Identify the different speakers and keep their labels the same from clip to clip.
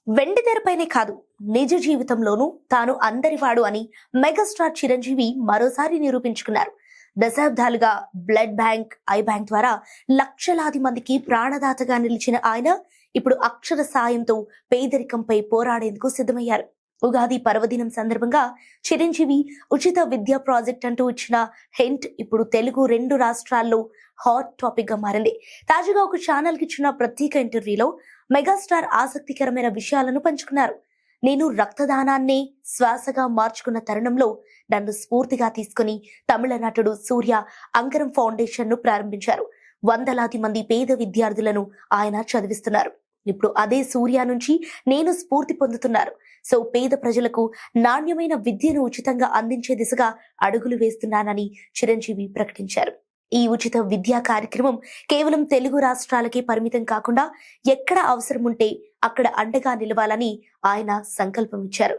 Speaker 1: వెండి తెరపైనే కాదు, నిజ జీవితంలోనూ తాను అందరివాడు అని మెగాస్టార్ చిరంజీవి మరోసారి నిరూపించుకున్నారు. దశాబ్దాలుగా బ్లడ్ బ్యాంక్, ఐ బ్యాంక్ ద్వారా లక్షలాది మందికి ప్రాణదాతగా నిలిచిన ఆయన ఇప్పుడు అక్షర సాయంతో పేదరికంపై పోరాడేందుకు సిద్ధమయ్యారు. ఉగాది పర్వదినం సందర్భంగా చిరంజీవి ఉచిత విద్యా ప్రాజెక్ట్ అంటూ ఇచ్చిన హింట్ ఇప్పుడు తెలుగు 2 రాష్ట్రాల్లో హాట్ టాపిక్ గా మారింది. తాజాగా ఒక ఛానల్ కి ఇచ్చిన ప్రత్యేక ఇంటర్వ్యూలో మెగాస్టార్ ఆసక్తికరమైన విషయాలను పంచుకున్నారు. నేను రక్తదానాన్నే శ్వాసగా మార్చుకున్న తరుణంలో నన్ను స్ఫూర్తిగా తీసుకుని తమిళ నటుడు సూర్య అంగరం ఫౌండేషన్ ను ప్రారంభించారు. వందలాది మంది పేద విద్యార్థులను ఆయన చదివిస్తున్నారు. ఇప్పుడు అదే సూర్య నుంచి నేను స్ఫూర్తి పొందుతున్నారు. సో పేద ప్రజలకు నాణ్యమైన విద్యను ఉచితంగా అందించే దిశగా అడుగులు వేస్తున్నానని చిరంజీవి ప్రకటించారు. ఈ ఉచిత విద్యా కార్యక్రమం కేవలం తెలుగు రాష్ట్రాలకే పరిమితం కాకుండా ఎక్కడ అవసరం ఉంటే అక్కడ అండగా నిలవాలని ఆయన సంకల్పం ఇచ్చారు.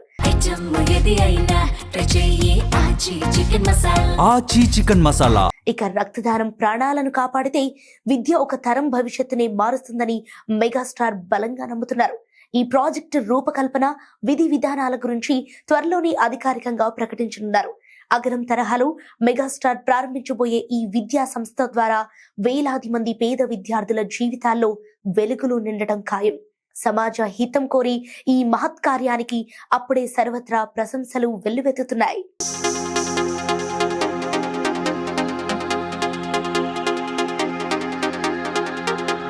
Speaker 1: ఇక రక్తదానం ప్రాణాలను కాపాడితే విద్య ఒక తరం భవిష్యత్తునే మారుస్తుందని మెగాస్టార్ బలంగా నమ్ముతున్నారు. ఈ ప్రాజెక్టు రూపకల్పన, విధి విధానాల గురించి త్వరలోనే అధికారికంగా ప్రకటించనున్నారు. అగరం తరహాలో మెగాస్టార్ ప్రారంభించబోయే ఈ విద్యా సంస్థ ద్వారా వేలాది మంది పేద విద్యార్థుల జీవితాల్లో వెలుగులు నిండటం ఖాయం. సమాజ హితం కోరి ఈ మహత్ కార్యానికి అప్పుడే సర్వత్రా ప్రశంసలు వెల్లువెత్తుతున్నాయి.